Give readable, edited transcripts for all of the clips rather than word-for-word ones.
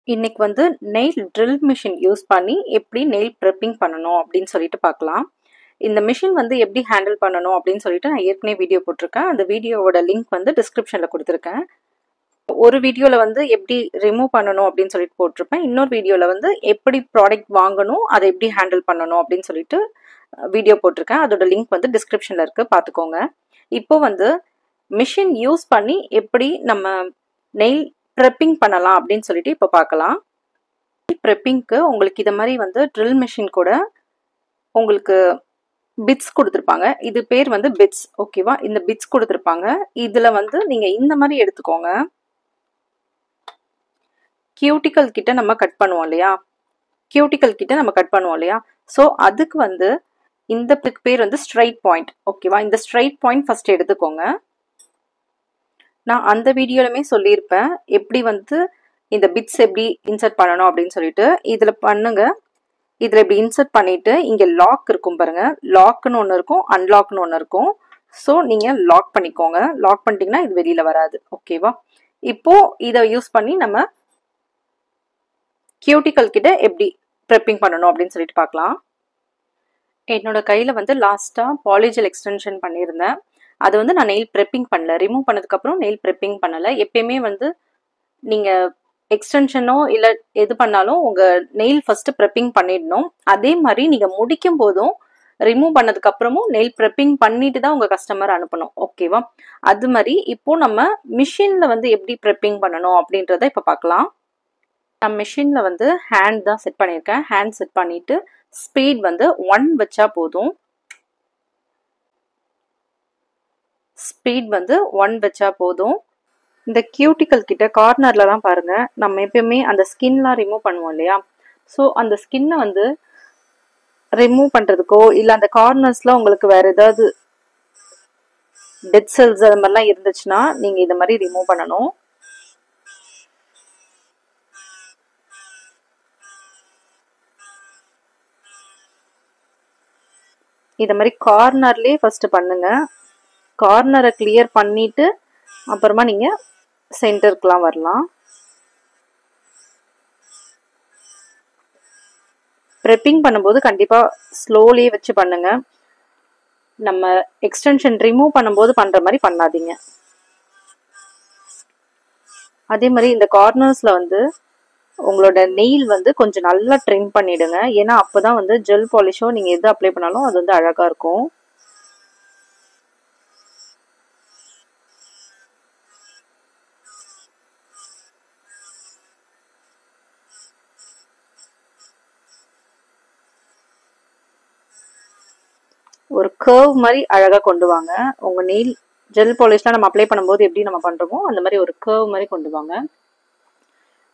இன்னைக்கு வந்து nail drill machine use பண்ணி எப்படி நெயில் ப்ரெப்பிங் பண்ணணும் அப்படின்னு சொல்லிட்டு பார்க்கலாம். இந்த மிஷின் வந்து எப்படி ஹேண்டில் பண்ணணும் அப்படின்னு சொல்லிட்டு நான் ஏற்கனவே வீடியோ போட்டிருக்கேன். அந்த வீடியோவோட லிங்க் வந்து டிஸ்கிரிப்ஷனில் கொடுத்துருக்கேன். ஒரு வீடியோவில் வந்து எப்படி ரிமூவ் பண்ணணும் அப்படின்னு சொல்லிட்டு போட்டிருப்பேன். இன்னொரு வீடியோவில் வந்து எப்படி ப்ராடக்ட் வாங்கணும், அதை எப்படி ஹேண்டில் பண்ணணும் அப்படின்னு சொல்லிட்டு வீடியோ போட்டிருக்கேன். அதோட லிங்க் வந்து டிஸ்கிரிப்ஷனில் இருக்குது, பார்த்துக்கோங்க. இப்போ வந்து மிஷின் யூஸ் பண்ணி எப்படி நம்ம நெயில் ப்ரெப்பிங் பண்ணலாம் அப்படின்னு சொல்லிட்டு இப்போ பார்க்கலாம். ப்ரெப்பிங்க்கு உங்களுக்கு இதை மாதிரி வந்து ட்ரில் மிஷின் கூட உங்களுக்கு பிட்ஸ் கொடுத்துருப்பாங்க. இது பேர் வந்து பிட்ஸ், ஓகேவா? இந்த பிட்ஸ் கொடுத்துருப்பாங்க. இதில் வந்து நீங்கள் இந்த மாதிரி எடுத்துக்கோங்க. கியூட்டிக்கல் கிட்ட நம்ம கட் பண்ணுவோம் இல்லையா, ஸோ அதுக்கு வந்து இந்த பேர் வந்து ஸ்ட்ரைட் பாயிண்ட், ஓகேவா? இந்த ஸ்ட்ரைட் பாயிண்ட் ஃபர்ஸ்ட் எடுத்துக்கோங்க. நான் அந்த வீடியோலுமே சொல்லியிருப்பேன் எப்படி வந்து இந்த பிட்ஸ் எப்படி இன்சர்ட் பண்ணணும் அப்படின்னு சொல்லிட்டு. இதில் பண்ணுங்க. இதில் இப்படி இன்சர்ட் பண்ணிட்டு இங்கே லாக் இருக்கும் பாருங்க. லாக்னு ஒன்று இருக்கும், அன்லாக்னு ஒன்று இருக்கும். ஸோ நீங்கள் லாக் பண்ணிக்கோங்க. லாக் பண்ணிட்டீங்கன்னா இது வெளியில் வராது, ஓகேவா? இப்போ இதை யூஸ் பண்ணி நம்ம கியூட்டிக்கல் கிட்ட எப்படி ப்ரெப்பிங் பண்ணணும் அப்படின்னு சொல்லிட்டு பார்க்கலாம். என்னோட கையில் வந்து லாஸ்ட்டாக பாலிஜெல் எக்ஸ்டென்ஷன் பண்ணியிருந்தேன். அது வந்து நான் நெயில் ப்ரெப்பிங் பண்ணல. ரிமூவ் பண்ணதுக்கப்புறம் நெயில் ப்ரெப்பிங் பண்ணலை. எப்பயுமே வந்து நீங்கள் எக்ஸ்டென்ஷனோ இல்லை எது பண்ணாலும் உங்கள் நெயில் ஃபஸ்ட்டு ப்ரெப்பிங் பண்ணிடணும். அதே மாதிரி நீங்கள் முடிக்கும் போதும் ரிமூவ் பண்ணதுக்கப்புறமும் நெயில் ப்ரெப்பிங் பண்ணிட்டு தான் உங்கள் கஸ்டமர் அனுப்பணும், ஓகேவா? அது மாதிரி இப்போ நம்ம மிஷினில் வந்து எப்படி ப்ரெப்பிங் பண்ணணும் அப்படின்றத இப்போ பார்க்கலாம். நான் மிஷினில் வந்து ஹேண்ட் தான் செட் பண்ணியிருக்கேன். ஹேண்ட் செட் பண்ணிவிட்டு ஸ்பீட் வந்து 1 வச்சா போதும். இந்த கியூட்டிக்கல் கிட்ட கார்னர்லலாம் பாருங்க, நம்ம எப்பயுமே அந்த ஸ்கின்லாம் ரிமூவ் பண்ணுவோம் இல்லையா? ஸோ அந்த ஸ்கின்னை வந்து ரிமூவ் பண்ணுறதுக்கோ இல்லை அந்த கார்னர்ஸ்லாம் உங்களுக்கு வேற ஏதாவது டெட் செல்ஸ் அது மாதிரிலாம் இருந்துச்சுன்னா நீங்கள் இதை மாதிரி ரிமூவ் பண்ணணும். இதை மாதிரி கார்னர்லேயே ஃபர்ஸ்ட் பண்ணுங்க. கார்னரை கிளியர் பண்ணிட்டு அப்புறமா நீங்கள் சென்டருக்குலாம் வரலாம். ப்ரெப்பிங் பண்ணும்போது கண்டிப்பாக ஸ்லோலியே வச்சு பண்ணுங்க. நம்ம எக்ஸ்டென்ஷன் ரிமூவ் பண்ணும்போது பண்ணுற மாதிரி பண்ணாதீங்க. அதே மாதிரி இந்த கார்னர்ஸில் வந்து உங்களோட நெயில் வந்து கொஞ்சம் நல்லா ட்ரிம் பண்ணிடுங்க. ஏன்னா அப்போ தான் வந்து ஜெல் பாலிஷோ நீங்கள் எது அப்ளை பண்ணாலும் அது வந்து அழகாக இருக்கும். ஒரு கர்வ் மாதிரி அழகாக கொண்டு வாங்க. உங்கள் நெயில் ஜெல் பாலிஷ்லாம் நம்ம அப்ளை பண்ணும்போது எப்படி நம்ம பண்ணுறோமோ அந்த மாதிரி ஒரு கர்வ் மாதிரி கொண்டு வாங்க.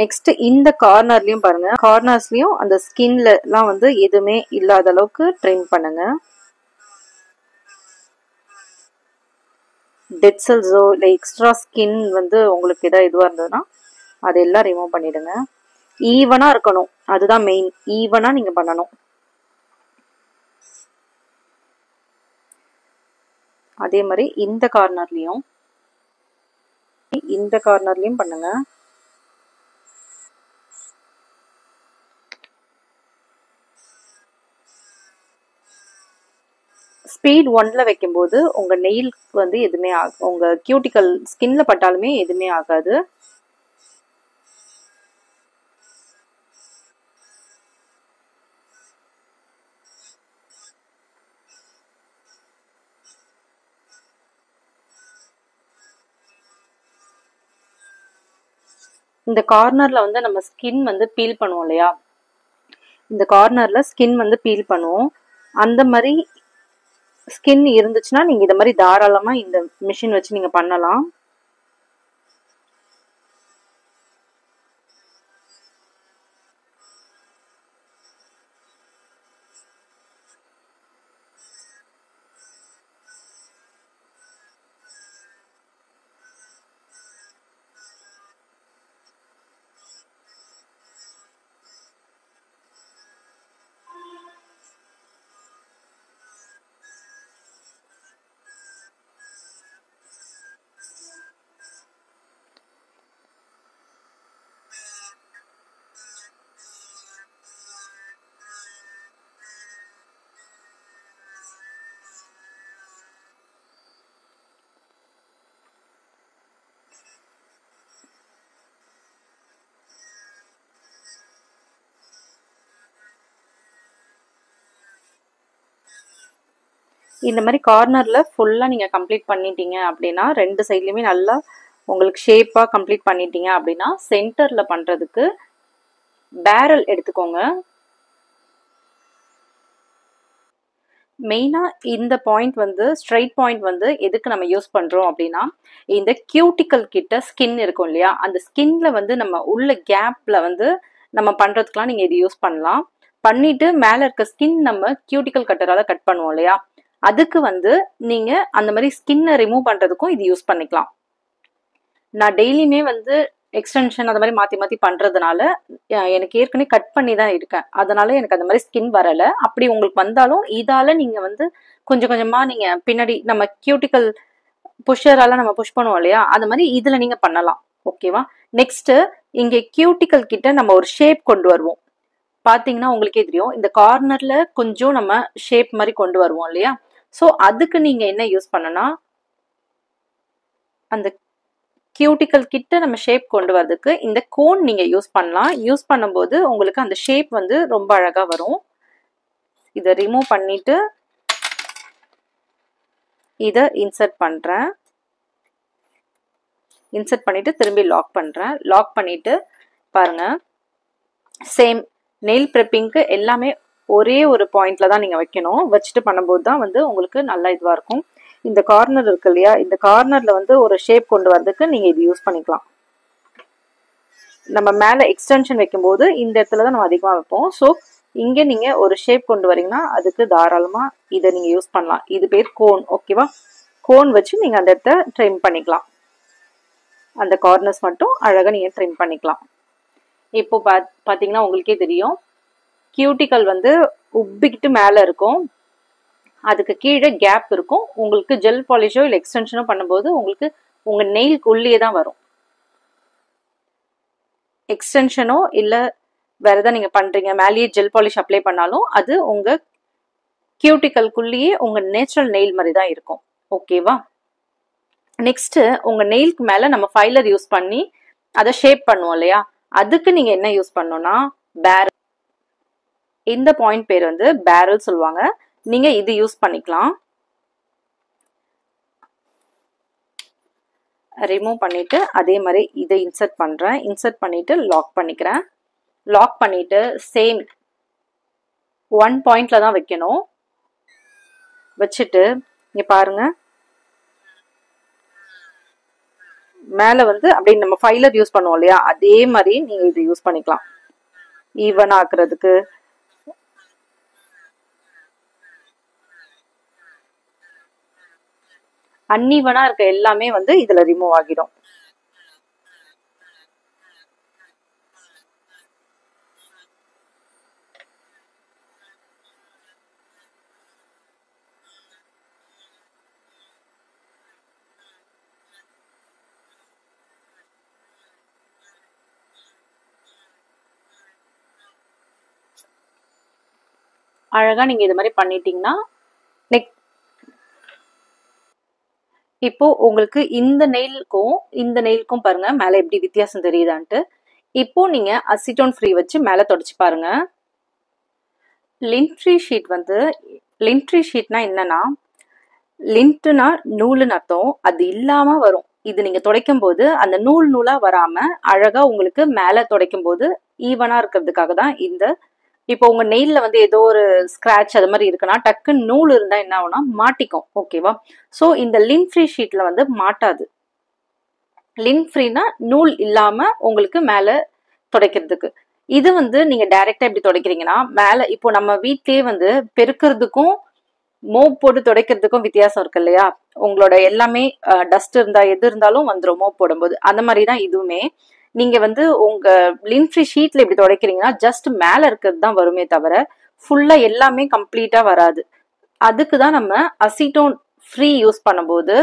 நெக்ஸ்ட் இந்த கார்னர்லையும் பாருங்க, கார்னர்ஸ்லையும் அந்த ஸ்கின்லாம் வந்து எதுவுமே இல்லாத அளவுக்கு ட்ரிம் பண்ணுங்க. டெட் செல்ஸோ இல்லை எக்ஸ்ட்ரா ஸ்கின் வந்து உங்களுக்கு ஏதாவது இதுவாக இருந்ததுன்னா அதெல்லாம் ரிமூவ் பண்ணிடுங்க. ஈவனாக இருக்கணும், அதுதான் மெயின். ஈவனாக நீங்கள் பண்ணணும். அதே மாதிரி இந்த கார்னர்லையும் பண்ணுங்க. ஸ்பீட் 1ல வைக்கும்போது உங்க நெயில் வந்து எதுவுமே உங்க கியூட்டிக்கல் ஸ்கின்ல பட்டாலுமே எதுவுமே ஆகாது. இந்த கார்னர்ல வந்து நம்ம ஸ்கின் வந்து பீல் பண்ணுவோம் இல்லையா, இந்த கார்னர்ல ஸ்கின் வந்து பீல் பண்ணுவோம். அந்த மாதிரி ஸ்கின் இருந்துச்சுன்னா நீங்க இத மாதிரி தாராளமா இந்த மிஷின் வச்சு நீங்க பண்ணலாம். இந்த மாதிரி கார்னர்ல ஃபுல்லா நீங்க கம்ப்ளீட் பண்ணிட்டீங்க அப்படின்னா, 2 சைட்லயுமே நல்லா உங்களுக்கு ஷேப்பா கம்ப்ளீட் பண்ணிட்டீங்க அப்படின்னா, சென்டர்ல பண்றதுக்கு பேரல் எடுத்துக்கோங்க. மெயினா இந்த பாயிண்ட் வந்து ஸ்ட்ரைட் பாயிண்ட் வந்து எதுக்கு நம்ம யூஸ் பண்றோம் அப்படின்னா, இந்த கியூட்டிக்கல் கிட்ட ஸ்கின் இருக்கும் இல்லையா, அந்த ஸ்கின்ல வந்து நம்ம உள்ள கேப்ல வந்து நம்ம பண்றதுக்குலாம் நீங்க இது யூஸ் பண்ணலாம். பண்ணிட்டு மேல இருக்க ஸ்கின் நம்ம கியூட்டிக்கல் கட்டரால கட் பண்ணுவோம் இல்லையா, அதுக்கு வந்து நீங்க அந்த மாதிரி ஸ்கின்னை ரிமூவ் பண்றதுக்கும் இது யூஸ் பண்ணிக்கலாம். நான் டெய்லியுமே வந்து எக்ஸ்டென்ஷன் அந்த மாதிரி மாத்தி மாத்தி பண்றதுனால எனக்கு ஏற்கனவே கட் பண்ணி தான் இருக்கேன். அதனால எனக்கு அந்த மாதிரி ஸ்கின் வரல. அப்படி உங்களுக்கு வந்தாலும் இதால நீங்க வந்து கொஞ்சம் கொஞ்சமா நீங்க பின்னாடி நம்ம கியூட்டிக்கல் புஷரால நம்ம புஷ் பண்ணுவோம் இல்லையா, அது மாதிரி இதுல நீங்க பண்ணலாம். ஓகேவா? நெக்ஸ்ட் இங்க கியூட்டிக்கல் கிட்ட நம்ம ஒரு ஷேப் கொண்டு வருவோம். பாத்தீங்கன்னா உங்களுக்கே தெரியும், இந்த கார்னர்ல கொஞ்சம் நம்ம ஷேப் மாதிரி கொண்டு வருவோம் இல்லையா. ஸோ அதுக்கு நீங்க என்ன யூஸ் பண்ணனா, அந்த கியூட்டிக்கல் கிட்ட நம்ம ஷேப் கொண்டு வரதுக்கு இந்த கோன் நீங்க யூஸ் பண்ணலாம். யூஸ் பண்ணும்போது உங்களுக்கு அந்த ஷேப் வந்து ரொம்ப அழகா வரும். இதை ரிமூவ் பண்ணிட்டு இதை இன்சர்ட் பண்றேன். இன்சர்ட் பண்ணிட்டு திரும்பி லாக் பண்றேன். லாக் பண்ணிட்டு பாருங்க, சேம் நெயில் ப்ரெப்பிங்க்கு எல்லாமே ஒரே ஒரு பாயிண்ட்ல தான் நீங்க வைக்கணும். வச்சுட்டு பண்ணும்போது தான் வந்து உங்களுக்கு நல்லா இதுவா இருக்கும். இந்த கார்னர் இருக்கு இல்லையா, இந்த கார்னர்ல வந்து ஒரு ஷேப் கொண்டு வரதுக்கு நீங்க இது யூஸ் பண்ணிக்கலாம். நம்ம மேல எக்ஸ்டென்ஷன் வைக்கும்போது இந்த இடத்துல தான் நம்ம அதிகமா வைப்போம். ஸோ இங்க நீங்க ஒரு ஷேப் கொண்டு வரீங்கன்னா அதுக்கு தாராளமா இதை நீங்க யூஸ் பண்ணலாம். இது பேர் கோன். ஓகேவா? கோன் வச்சு நீங்க அந்த இடத்த ட்ரிம் பண்ணிக்கலாம். அந்த கார்னர்ஸ் மட்டும் அழகா நீங்க ட்ரிம் பண்ணிக்கலாம். இப்போ பாத்தீங்கன்னா உங்களுக்கே தெரியும், கியூட்டிக்கல் வந்து உப்பிக்கிட்டு மேல இருக்கும், அதுக்கு கீழே கேப் இருக்கும். உங்களுக்கு ஜெல் பாலிஷோ இல்லை எக்ஸ்டென்ஷனோ பண்ணும்போது உங்களுக்கு உங்க நெயிலுக்கு உள்ளே தான் வரும். எக்ஸ்டென்ஷனோ இல்லை வேற ஏதாவது நீங்க பண்றீங்க, மேலேயே ஜெல் பாலிஷ் அப்ளை பண்ணாலும் அது உங்க கியூட்டிக்கல்குள்ளேயே உங்க நேச்சுரல் நெயில் மாதிரி தான் இருக்கும். ஓகேவா? நெக்ஸ்ட் உங்க நெயிலுக்கு மேல நம்ம ஃபைலர் யூஸ் பண்ணி அதை ஷேப் பண்ணுவோம் இல்லையா, அதுக்கு நீங்க என்ன யூஸ் பண்ணணும்னா பேரல். இந்த பாயிண்ட் பேர் வந்து பேரல் சொல்லுவாங்க. நீங்க இது யூஸ் பண்ணிக்கலாம். ரிமூவ் பண்ணிட்டு அதே மாதிரி இதை இன்சர்ட் பண்றேன். இன்சர்ட் பண்ணிட்டு லாக் பண்ணிக்கிறேன். லாக் பண்ணிட்டு சேம் 1 பாயிண்ட்ல தான் வைக்கணும். வச்சுட்டு இங்க பாருங்க, மேல வந்து அப்படி நம்ம ஃபைலர் யூஸ் பண்ணுவோம் இல்லையா, அதே மாதிரி நீங்க இது யூஸ் பண்ணிக்கலாம் ஈவன் ஆக்குறதுக்கு. அன்ஈவனா இருக்க எல்லாமே வந்து இதுல ரிமூவ் ஆகிடும். அழகா நீங்க இது மாதிரி பண்ணிட்டீங்கன்னா இப்போ உங்களுக்கு இந்த நெயிலுக்கும் பாருங்க மேல எப்படி வித்தியாசம் தெரியுதான்ட்டு. இப்போ நீங்க அசிட்டோன் ஃப்ரீ வச்சு மேல தொடச்சு பாருங்க. லிண்ட் ஃப்ரீ ஷீட்னா என்னன்னா, லிண்ட்னா நூலுன்னு அர்த்தம். அது இல்லாம வரும். இது நீங்க துடைக்கும் போது அந்த நூலா வராம அழகா உங்களுக்கு மேல துடைக்கும் போது ஈவனா இருக்கிறதுக்காக தான் இந்த. இப்போ உங்க நெயில்ல வந்து ஏதோ ஒரு ஸ்கிராட்ச் அது மாதிரி இருக்குன்னா டக்குன்னு நூல் இருந்தா என்ன ஆகும்னா மாட்டிக்கும். ஓகேவா? ஸோ இந்த லிண்ட் ஃப்ரீ ஷீட்ல வந்து மாட்டாது. லிண்ட் ஃப்ரீனா நூல் இல்லாம உங்களுக்கு மேல துடைக்கிறதுக்கு. இது வந்து நீங்க டைரக்டா எப்படி துடைக்கிறீங்கன்னா, மேல இப்போ நம்ம வீட்லயே வந்து பெருக்கிறதுக்கும் மோப் போட்டு துடைக்கிறதுக்கும் வித்தியாசம் இருக்கு இல்லையா. உங்களோட எல்லாமே டஸ்ட் இருந்தா எது இருந்தாலும் வந்துடும் மோப் போடும்போது. அந்த மாதிரி தான் இதுவுமே. நீங்க வந்து உங்க லிண்ட் ஃப்ரீ ஷீட்ல இப்படி துடைக்கிறீங்கன்னா ஜஸ்ட் மேல இருக்கிறது தான் வருமே தவிர ஃபுல்லா எல்லாமே கம்ப்ளீட்டா வராது. அதுக்கு தான் நம்ம அசிட்டோன் ஃப்ரீ யூஸ் பண்ணும்போது,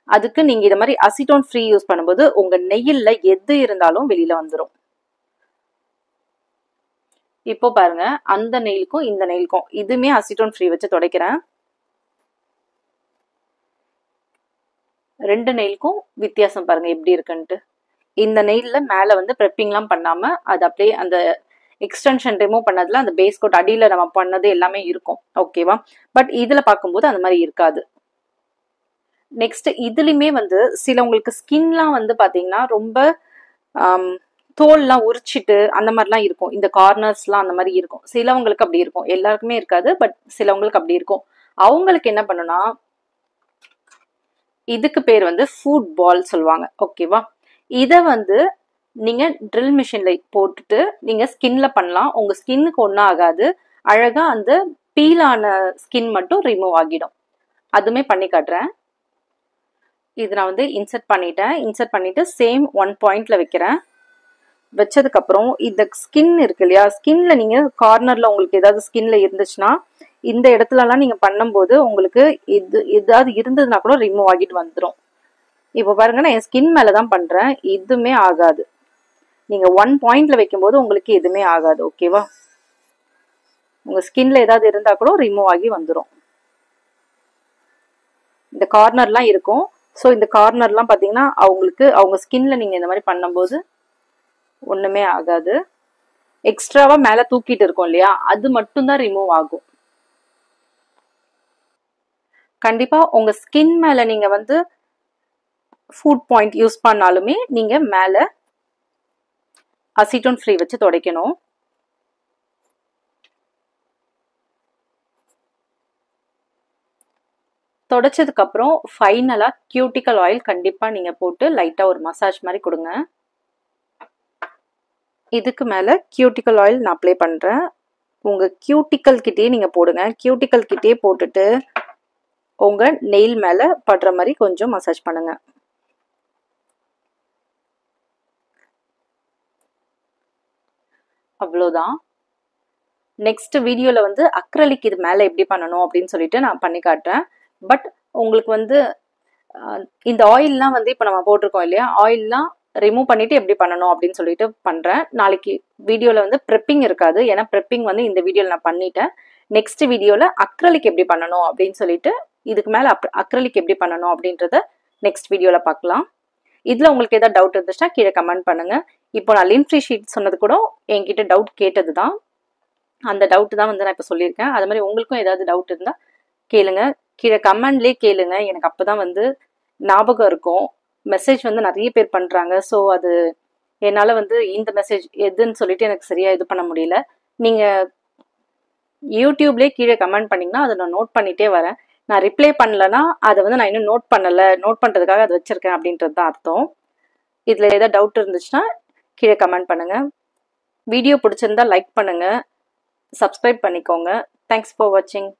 அதுக்கு நீங்க இது மாதிரி அசிட்டோன் ஃப்ரீ யூஸ் பண்ணும்போது உங்க நெயில்ல எது இருந்தாலும் வெளியில வந்துடும். இப்போ பாருங்க, அந்த நெயிலுக்கும் இந்த நெயிலுக்கும் இதுமே அசிட்டோன் ஃப்ரீ வச்சு துடைக்கிறேன். 2 நெயிலுக்கும் வித்தியாசம் பாருங்க எப்படி இருக்குன்ட்டு. இந்த நெயில்ல மேல வந்து ப்ரெப்பிங்லாம் பண்ணாம அது அப்படியே அந்த எக்ஸ்டென்ஷன் ரிமூவ் பண்ணதுல அந்த பேஸ் கோட் அடியில் நம்ம பண்ணது எல்லாமே இருக்கும். ஓகேவா? பட் இதில் பார்க்கும்போது அந்த மாதிரி இருக்காது. நெக்ஸ்ட் இதுலையுமே வந்து சிலவங்களுக்கு ஸ்கின்லாம் வந்து பார்த்தீங்கன்னா ரொம்ப தோல்லாம் உரிச்சிட்டு அந்த மாதிரிலாம் இருக்கும். இந்த கார்னர்ஸ்லாம் அந்த மாதிரி இருக்கும். சிலவங்களுக்கு அப்படி இருக்கும், எல்லாருக்குமே இருக்காது, பட் சிலவங்களுக்கு அப்படி இருக்கும். அவங்களுக்கு என்ன பண்ணுனா, இதுக்கு பேர் வந்து ஃபுட் பால் சொல்லுவாங்க. ஓகேவா? இதை வந்து நீங்க ட்ரில் மிஷின்ல போட்டுட்டு நீங்க ஸ்கின்ல பண்ணலாம். உங்க ஸ்கின்னுக்கு ஒன்றும் ஆகாது. அழகா அந்த பீலான ஸ்கின் மட்டும் ரிமூவ் ஆகிடும். அதுவுமே பண்ணி காட்டுறேன். இது நான் வந்து இன்சர்ட் பண்ணிட்டேன். இன்சர்ட் பண்ணிட்டு சேம் 1 பாயிண்ட்ல வைக்கிறேன். வச்சதுக்கு அப்புறம் இந்த ஸ்கின் இருக்கு இல்லையா, ஸ்கின்ல நீங்க கார்னர்ல உங்களுக்கு ஏதாவது ஸ்கின்ல இருந்துச்சுன்னா இந்த இடத்துலலாம் நீங்க பண்ணும்போது உங்களுக்கு ஏதாவது இருந்ததுன்னா கூட ரிமூவ் ஆகிட்டு வந்துடும். இப்போ பாருங்க, நான் என் ஸ்கின் மேலதான் பண்றேன், எதுவுமே ஆகாது. நீங்க 1 பாயிண்ட்ல வைக்கும்போது உங்களுக்கு எதுவுமே ஆகாது. ஓகேவா? உங்க ஸ்கின்ல ஏதாவது இருந்தா கூட ரிமூவ் ஆகி வந்துடும். இந்த கார்னர்லாம் இருக்கும். ஸோ இந்த கார்னர்லாம் பார்த்தீங்கன்னா அவங்களுக்கு அவங்க ஸ்கின்ல நீங்க இந்த மாதிரி பண்ணும்போது ஒண்ணுமே ஆகாது. எக்ஸ்ட்ராவா மேல தூக்கிட்டு இருக்கோம் இல்லையா, அது மட்டும்தான் ரிமூவ் ஆகும். கண்டிப்பா உங்க ஸ்கின் மேல நீங்க வந்து ஃபுட் பாயிண்ட் யூஸ் பண்ணாலுமே நீங்க மேல அசிட்டோன் ஃப்ரீ வச்சு துடைக்கணும். தொடச்சதுக்கு அப்புறம் ஃபைனலா கியூட்டிக்கல் ஆயில் கண்டிப்பா நீங்க போட்டு லைட்டா ஒரு மசாஜ் மாதிரி கொடுங்க. இதுக்கு மேல கியூட்டிக்கல் ஆயில் நான் அப்ளை பண்றேன். உங்க கியூட்டிக்கல் கிட்டே நீங்க போடுங்க. கியூட்டிக்கல் கிட்டே போட்டுட்டு உங்க நெயில் மேல படுற மாதிரி கொஞ்சம் மசாஜ் பண்ணுங்க. அவ்வளோதான். நெக்ஸ்ட் வீடியோல வந்து அக்ரலிக் இது மேல எப்படி பண்ணணும் அப்படின்னு சொல்லிட்டு நான் பண்ணி காட்டுறேன். பட் உங்களுக்கு வந்து இந்த ஆயில்லாம் வந்து இப்போ நம்ம போட்டிருக்கோம் இல்லையா, ஆயில்லாம் ரிமூவ் பண்ணிட்டு எப்படி பண்ணணும் அப்படின்னு சொல்லிட்டு பண்றேன். நாளைக்கு வீடியோல வந்து ப்ரெப்பிங் இருக்காது, ஏன்னா ப்ரெப்பிங் வந்து இந்த வீடியோல நான் பண்ணிட்டேன். நெக்ஸ்ட் வீடியோல அக்ரலிக் எப்படி பண்ணணும் அப்படின்னு சொல்லிட்டு, இதுக்கு மேல அக்ரலிக் எப்படி பண்ணணும் அப்படின்றத நெக்ஸ்ட் வீடியோல பார்க்கலாம். இதுல உங்களுக்கு ஏதாவது டவுட் இருந்துச்சுன்னா கீழே கமெண்ட் பண்ணுங்க. இப்போ நான் லின் ஃப்ரீ ஷீட் சொன்னது கூட என்கிட்ட டவுட் கேட்டது தான். அந்த டவுட் தான் வந்து நான் இப்போ சொல்லியிருக்கேன். அது மாதிரி உங்களுக்கும் ஏதாவது டவுட் இருந்தால் கேளுங்க, கீழே கமெண்ட்லேயே கேளுங்க. எனக்கு அப்போதான் வந்து ஞாபகம் இருக்கும். மெசேஜ் வந்து நிறைய பேர் பண்ணுறாங்க. ஸோ அது என்னால் வந்து இந்த மெசேஜ் எதுன்னு சொல்லிட்டு எனக்கு சரியாக இது பண்ண முடியல. நீங்கள் யூடியூப்லேயே கீழே கமெண்ட் பண்ணிங்கன்னா அதை நான் நோட் பண்ணிகிட்டே வரேன். நான் ரிப்ளை பண்ணலன்னா அதை வந்து நான் இன்னும் நோட் பண்ணலை, நோட் பண்ணுறதுக்காக அதை வச்சுருக்கேன் அப்படின்றது தான் அர்த்தம். இதில் ஏதாவது டவுட் இருந்துச்சுன்னா கீழே கமெண்ட் பண்ணுங்கள். வீடியோ பிடிச்சிருந்தா லைக் பண்ணுங்கள், சப்ஸ்கிரைப் பண்ணிக்கோங்க. தேங்க்ஸ் ஃபார் வாட்சிங்.